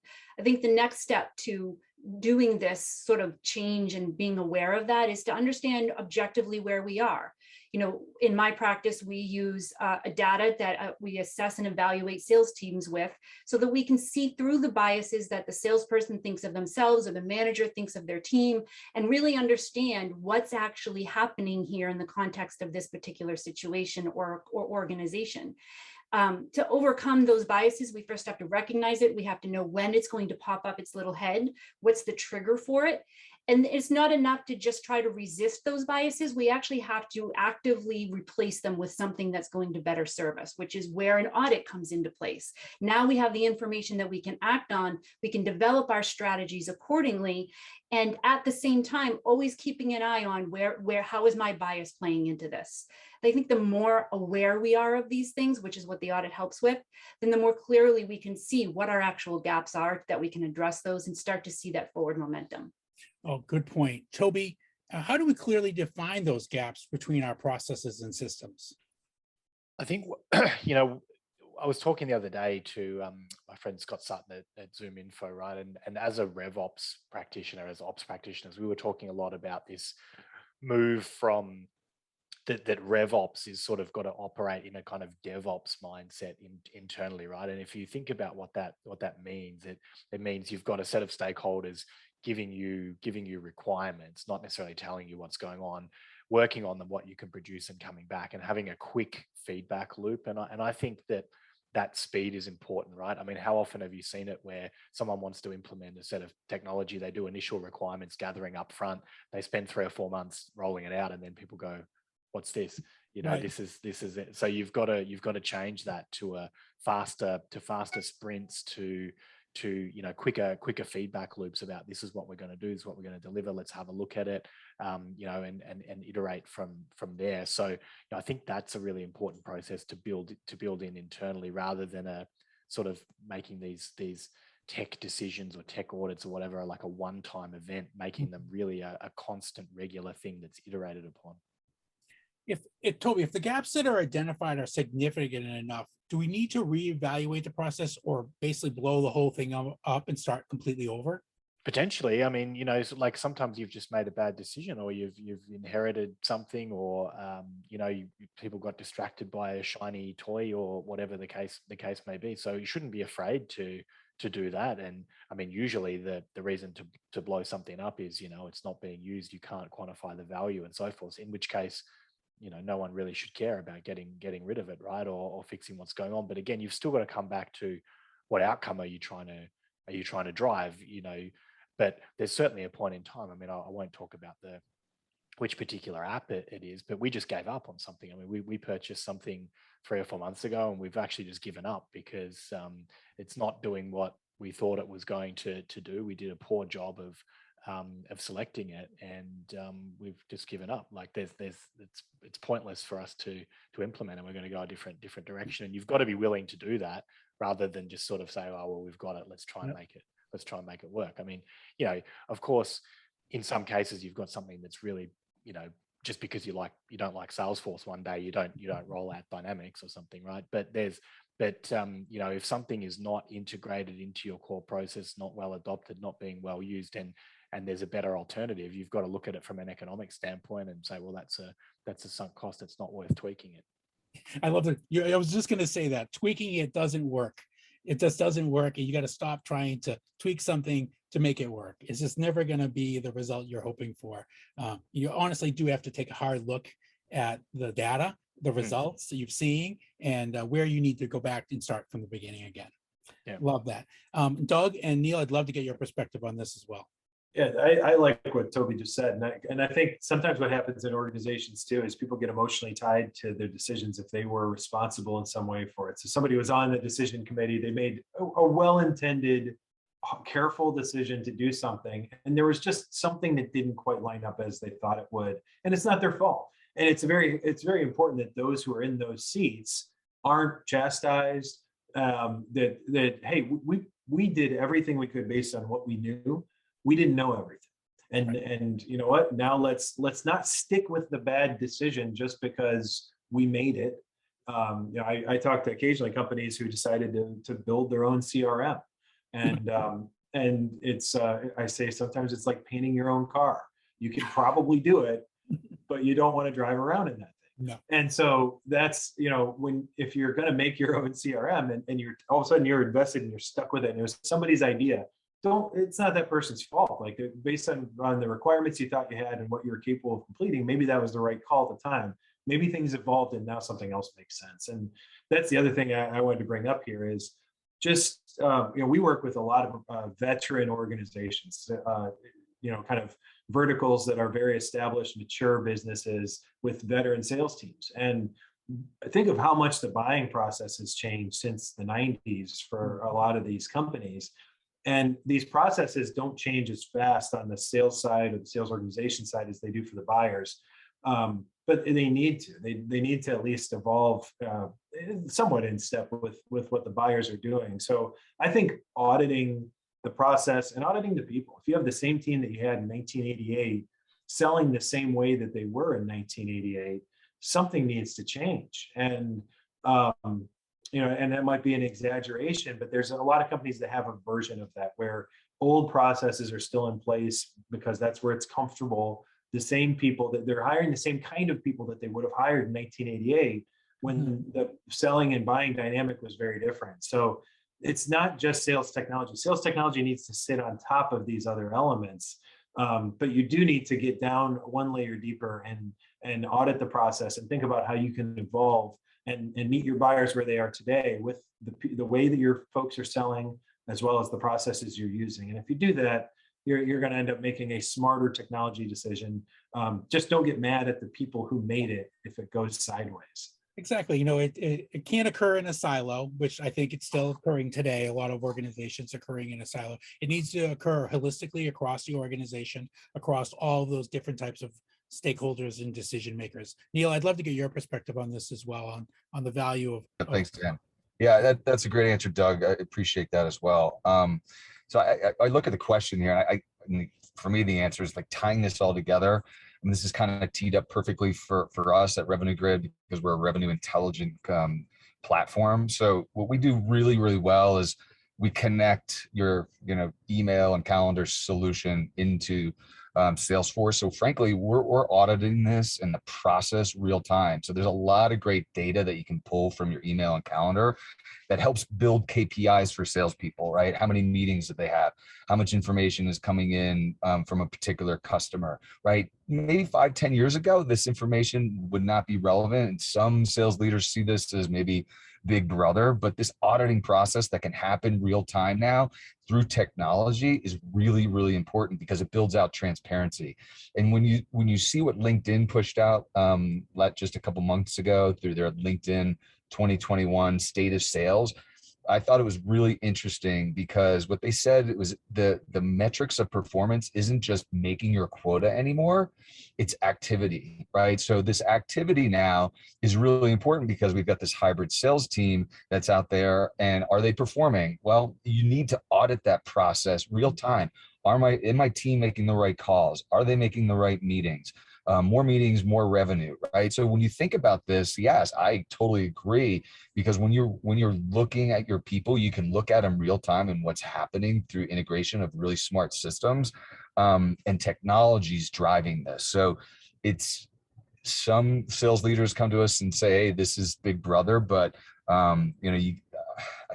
I think the next step to doing this sort of change and being aware of that is to understand objectively where we are. in my practice, we use a data that we assess and evaluate sales teams with, so that we can see through the biases that the salesperson thinks of themselves or the manager thinks of their team, and really understand what's actually happening here in the context of this particular situation or organization. To overcome those biases, we first have to recognize it. We have to know when it's going to pop up its little head, what's the trigger for it. And it's not enough to just try to resist those biases. We actually have to actively replace them with something that's going to better serve us, which is where an audit comes into place. Now we have the information that we can act on. We can develop our strategies accordingly. And at the same time, always keeping an eye on how is my bias playing into this? I think the more aware we are of these things, which is what the audit helps with, then the more clearly we can see what our actual gaps are, that we can address those and start to see that forward momentum. Oh, good point. Toby, how do we clearly define those gaps between our processes and systems? I think, I was talking the other day to my friend Scott Sutton at Zoom Info, right? And as a RevOps practitioner, as ops practitioners, we were talking a lot about this move from that RevOps is sort of got to operate in a kind of DevOps mindset internally, right? And if you think about what that means, it means you've got a set of stakeholders giving you requirements, not necessarily telling you what's going on, working on them, what you can produce, and coming back and having a quick feedback loop. And I think that speed is important, right? I mean, how often have you seen it where someone wants to implement a set of technology, they do initial requirements gathering up front, they spend 3 or 4 months rolling it out, and then people go, what's this? Right. This is it. So you've got to change that to faster sprints, to quicker feedback loops about this is what we're going to do, this is what we're going to deliver, let's have a look at it, and iterate from there. So I think that's a really important process to build in internally, rather than a sort of making these tech decisions or tech audits or whatever like a one-time event, making them really a constant, regular thing that's iterated upon. Toby, if the gaps that are identified are significant enough, do we need to reevaluate the process, or basically blow the whole thing up and start completely over? Potentially. I mean, like sometimes you've just made a bad decision, or you've inherited something, or people got distracted by a shiny toy, or whatever the case may be. So you shouldn't be afraid to do that. And I mean, usually the reason to blow something up is it's not being used, you can't quantify the value and so forth, in which case no one really should care about getting rid of it, right? Or fixing what's going on. But again, you've still got to come back to what outcome are you trying to drive, but there's certainly a point in time. I mean, I won't talk about which particular app it is, but we just gave up on something. I mean, we purchased something 3 or 4 months ago, and we've actually just given up because it's not doing what we thought it was going to do. We did a poor job of selecting it, and we've just given up. Like it's pointless for us to implement, and we're going to go a different direction. And you've got to be willing to do that, rather than just sort of say, oh well, we've got it, let's try and make it work. I mean, of course, in some cases you've got something that's really, just because you don't like Salesforce one day, you don't roll out Dynamics or something, right? But if something is not integrated into your core process, not well adopted, not being well used, and there's a better alternative, you've got to look at it from an economic standpoint and say, well, that's a sunk cost. It's not worth tweaking it. I love it. I was just going to say that tweaking it doesn't work. It just doesn't work. And you got to stop trying to tweak something to make it work. It's just never going to be the result you're hoping for. You honestly do have to take a hard look at the data, the results that you're seeing, and where you need to go back and start from the beginning again. Yeah. Love that. Doug and Neil, I'd love to get your perspective on this as well. Yeah, I like what Toby just said. And I think sometimes what happens in organizations too is people get emotionally tied to their decisions if they were responsible in some way for it. So somebody was on the decision committee, they made a well-intended, careful decision to do something, and there was just something that didn't quite line up as they thought it would. And it's not their fault. And it's very important that those who are in those seats aren't chastised, that hey, we did everything we could based on what we knew. We didn't know everything. And you know what? Now let's not stick with the bad decision just because we made it. I talk to occasionally companies who decided to build their own CRM. And it's I say sometimes it's like painting your own car. You can probably do it, but you don't want to drive around in that thing. No. And so that's, if you're going to make your own CRM and you're all of a sudden you're invested and you're stuck with it and it was somebody's idea, it's not that person's fault. Like based on the requirements you thought you had and what you were capable of completing, maybe that was the right call at the time. Maybe things evolved and now something else makes sense. And that's the other thing I wanted to bring up here is just, we work with a lot of veteran organizations, kind of verticals that are very established, mature businesses with veteran sales teams. And think of how much the buying process has changed since the 90s for a lot of these companies. And these processes don't change as fast on the sales side or the sales organization side as they do for the buyers. But they need to. They need to at least evolve somewhat in step with what the buyers are doing. So I think auditing the process and auditing the people. If you have the same team that you had in 1988, selling the same way that they were in 1988, something needs to change. And and that might be an exaggeration, but there's a lot of companies that have a version of that where old processes are still in place because that's where it's comfortable. The same people that they're hiring, the same kind of people that they would have hired in 1988 when the selling and buying dynamic was very different. So it's not just sales technology. Sales technology needs to sit on top of these other elements, but you do need to get down one layer deeper and audit the process and think about how you can evolve and meet your buyers where they are today with the way that your folks are selling, as well as the processes you're using. And if you do that, you're going to end up making a smarter technology decision. Just don't get mad at the people who made it if it goes sideways. Exactly. It can't occur in a silo, which I think it's still occurring today. A lot of organizations occurring in a silo. It needs to occur holistically across the organization, across all those different types of stakeholders and decision makers. Neil, I'd love to get your perspective on this as well, on the value of. Thanks, Dan. Yeah, that's a great answer, Doug. I appreciate that as well. So I look at the question here. For me, the answer is like tying this all together. And this is kind of teed up perfectly for us at Revenue Grid because we're a revenue intelligent platform. So what we do really, really well is we connect your email and calendar solution into Salesforce. So frankly, we're auditing this and the process real time. So there's a lot of great data that you can pull from your email and calendar that helps build KPIs for salespeople, right? How many meetings did they have? How much information is coming in from a particular customer, right? Maybe 5-10 years ago, this information would not be relevant. And some sales leaders see this as maybe big brother, but this auditing process that can happen real time now through technology is really, really important because it builds out transparency. And when you see what LinkedIn pushed out just a couple months ago through their LinkedIn 2021 State of Sales, I thought it was really interesting because what they said, it was the metrics of performance isn't just making your quota anymore, it's activity, right? So this activity now is really important because we've got this hybrid sales team that's out there, and are they performing? Well, you need to audit that process real time. Is my team making the right calls? Are they making the right meetings? More meetings, more revenue, right? So when you think about this, yes, I totally agree, because when you're looking at your people, you can look at them real time and what's happening through integration of really smart systems and technologies driving this. So it's some sales leaders come to us and say, hey, this is big brother, but I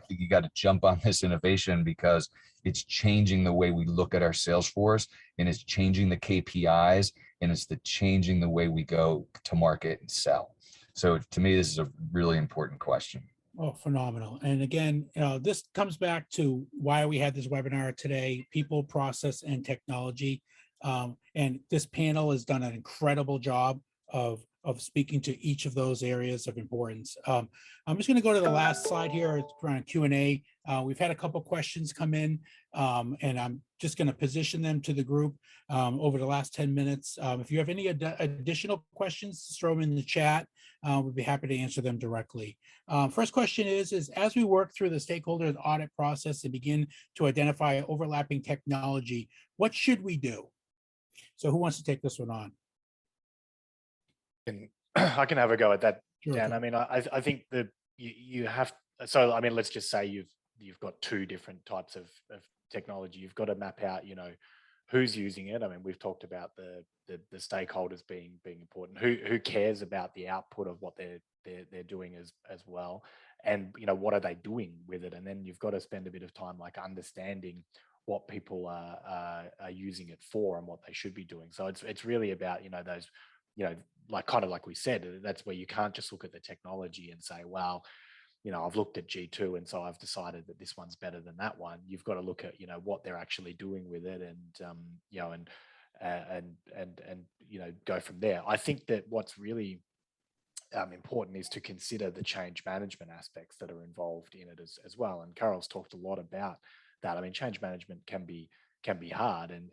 think you got to jump on this innovation because it's changing the way we look at our sales force, and it's changing the KPIs, and it's changing the way we go to market and sell. So to me, this is a really important question. Oh, phenomenal. And again, this comes back to why we had this webinar today: people, process, and technology. And this panel has done an incredible job of speaking to each of those areas of importance. I'm just going to go to the last slide here. It's around Q&A. We've had a couple questions come in, and I'm just going to position them to the group over the last 10 minutes. If you have any additional questions, just throw them in the chat. We'd be happy to answer them directly. First question is as we work through the stakeholder audit process and begin to identify overlapping technology, what should we do? So who wants to take this one on? I can have a go at that, Sure, Dan. okay. I mean, I think that you have, so I mean, let's just say you've got two different types of technology. You've got to map out, who's using it. I mean, we've talked about the stakeholders being important. Who cares about the output of what they're doing as well, and what are they doing with it? And then you've got to spend a bit of time like understanding what people are using it for and what they should be doing. So it's really about those like kind of like we said, that's where you can't just look at the technology and say, well, I've looked at G2 and so I've decided that this one's better than that one. You've got to look at what they're actually doing with it, and go from there. I think that what's really important is to consider the change management aspects that are involved in it as well. And Carol's talked a lot about that. I mean, change management can be hard, and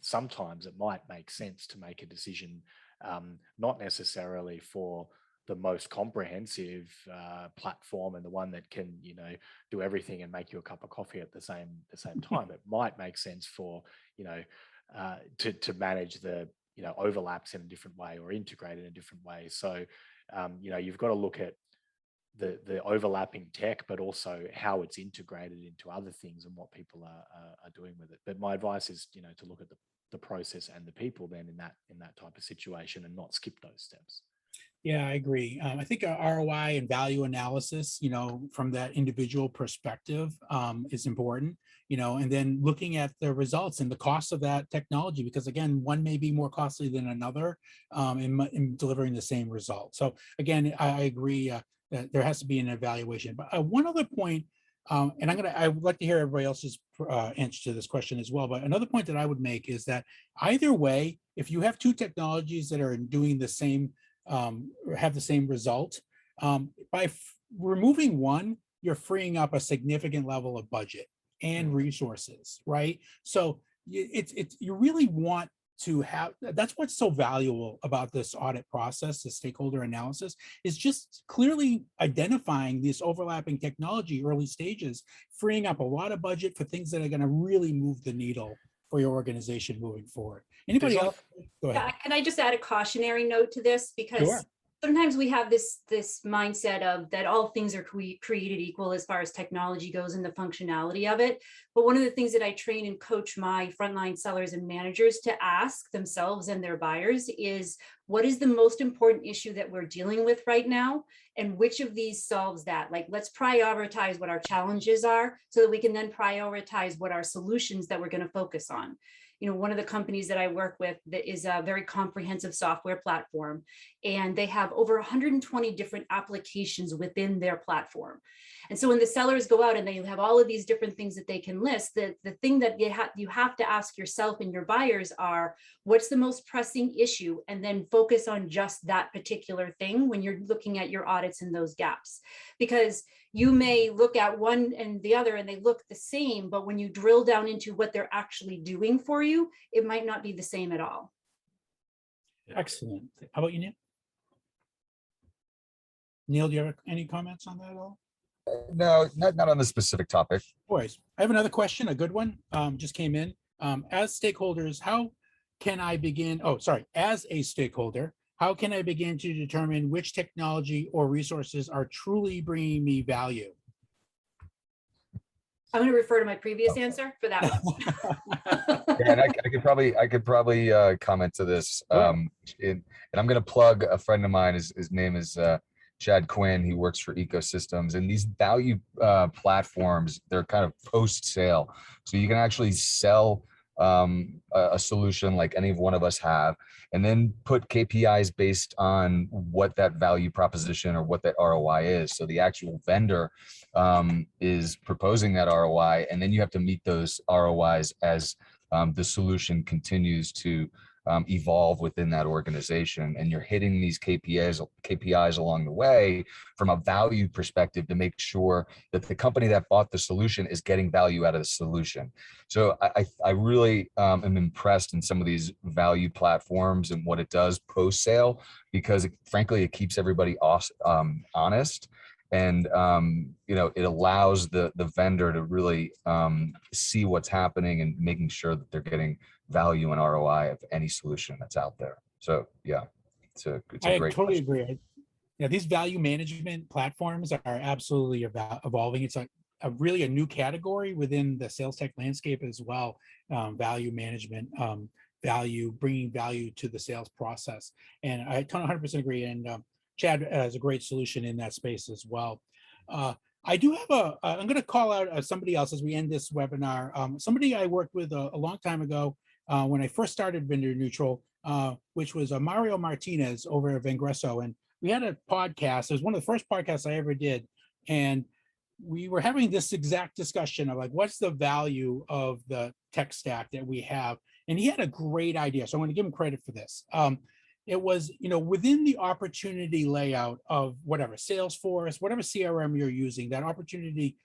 sometimes it might make sense to make a decision, not necessarily for the most comprehensive platform and the one that can do everything and make you a cup of coffee at the same time. It might make sense for to manage the overlaps in a different way or integrate in a different way. So you've got to look at the overlapping tech, but also how it's integrated into other things and what people are doing with it. But my advice is to look at the process and the people then in that type of situation, and not skip those steps. Yeah, I agree. I think ROI and value analysis, from that individual perspective, is important, and then looking at the results and the cost of that technology, because again, one may be more costly than another in delivering the same result. So again, I agree that there has to be an evaluation. But one other point, and I would like to hear everybody else's answer to this question as well. But another point that I would make is that either way, if you have two technologies that are doing the same have the same result, by removing one, you're freeing up a significant level of budget and resources, right? So you really want to have, that's what's so valuable about this audit process, the stakeholder analysis, is just clearly identifying this overlapping technology early stages, freeing up a lot of budget for things that are going to really move the needle for your organization moving forward. Anybody else? Go ahead. Yeah, can I just add a cautionary note to this? Because Sure. Sometimes we have this mindset of that all things are created equal as far as technology goes and the functionality of it. But one of the things that I train and coach my frontline sellers and managers to ask themselves and their buyers is, what is the most important issue that we're dealing with right now? And which of these solves that? Like, let's prioritize what our challenges are so that we can then prioritize what our solutions that we're going to focus on. One of the companies that I work with that is a very comprehensive software platform, and they have over 120 different applications within their platform. And so when the sellers go out and they have all of these different things that they can list, the thing that you have to ask yourself and your buyers are, what's the most pressing issue? And then focus on just that particular thing when you're looking at your audits and those gaps. Because you may look at one and the other and they look the same, but when you drill down into what they're actually doing for you, it might not be the same at all. Excellent. How about you, Neil? Neil, do you have any comments on that at all? No, not on the specific topic. Boys, I have another question, a good one, just came in. As stakeholders, how can I begin? Oh, sorry. As a stakeholder, how can I begin to determine which technology or resources are truly bringing me value? I'm going to refer to my previous answer for that one. Yeah, and I could probably comment to this. And I'm going to plug a friend of mine. His name is Chad Quinn. He works for Ecosystems, and these value platforms, they're kind of post-sale. So you can actually sell a solution like any one of us have, and then put KPIs based on what that value proposition or what that ROI is. So the actual vendor is proposing that ROI, and then you have to meet those ROIs as the solution continues to evolve within that organization, and you're hitting these KPIs along the way from a value perspective to make sure that the company that bought the solution is getting value out of the solution. So I really am impressed in some of these value platforms and what it does post-sale, because frankly, it keeps everybody honest. And it allows the vendor to really see what's happening and making sure that they're getting value and ROI of any solution that's out there. So yeah, it's a I great totally question. agree. Yeah, these value management platforms are absolutely evolving. It's like really a new category within the sales tech landscape as well. Value management, bringing value to the sales process. And I 100% agree. And Chad has a great solution in that space as well. I do have I'm going to call out somebody else as we end this webinar. Somebody I worked with a long time ago when I first started Vendor Neutral, which was Mario Martinez over at Vengresso. And we had a podcast. It was one of the first podcasts I ever did. And we were having this exact discussion of like, what's the value of the tech stack that we have? And he had a great idea. So I'm going to give him credit for this. It was, within the opportunity layout of whatever, Salesforce, whatever CRM you're using, that opportunity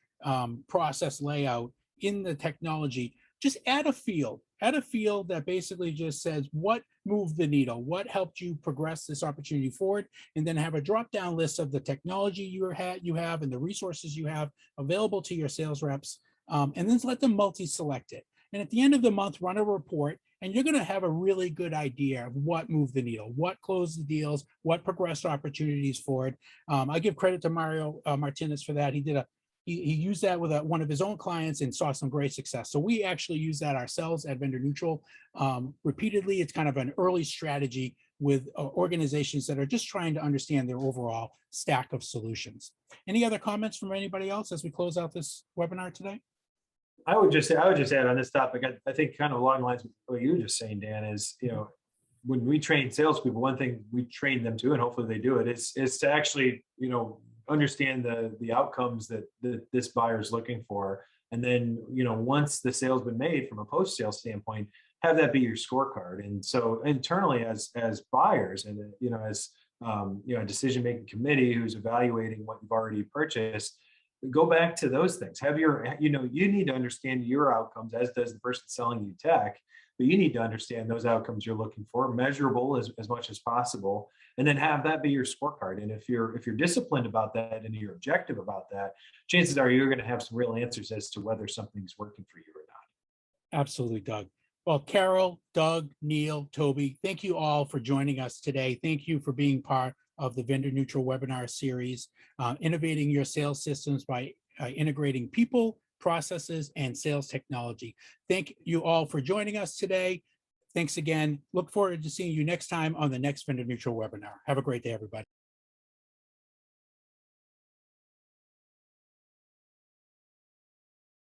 process layout in the technology, just add a field that basically just says what moved the needle, what helped you progress this opportunity forward, and then have a drop-down list of the technology you have and the resources you have available to your sales reps, and then let them multi-select it. And at the end of the month, run a report, and you're going to have a really good idea of what moved the needle, what closed the deals, what progressed opportunities forward. I give credit to Mario Martinez for that. He used that with one of his own clients and saw some great success. So we actually use that ourselves at Vendor Neutral repeatedly. It's kind of an early strategy with organizations that are just trying to understand their overall stack of solutions. Any other comments from anybody else as we close out this webinar today? I would just add on this topic, I think kind of along the lines of what you were just saying, Dan, is, when we train salespeople, one thing we train them to, and hopefully they do it, is to actually, understand the outcomes that this buyer is looking for. And then, once the sale's been made from a post-sale standpoint, have that be your scorecard. And so internally as buyers and, as, a decision-making committee who's evaluating what you've already purchased, go back to those things. Have you need to understand your outcomes, as does the person selling you tech, but you need to understand those outcomes you're looking for, measurable as much as possible, and then have that be your scorecard. And if you're disciplined about that and you're objective about that, chances are you're going to have some real answers as to whether something's working for you or not. Absolutely, Doug. Well, Carol, Doug, Neil, Toby, thank you all for joining us today. Thank you for being part of the Vendor Neutral webinar series, Innovating Your Sales Systems by Integrating People, Processes, and Sales Technology. Thank you all for joining us today. Thanks again. Look forward to seeing you next time on the next Vendor Neutral webinar. Have a great day, everybody.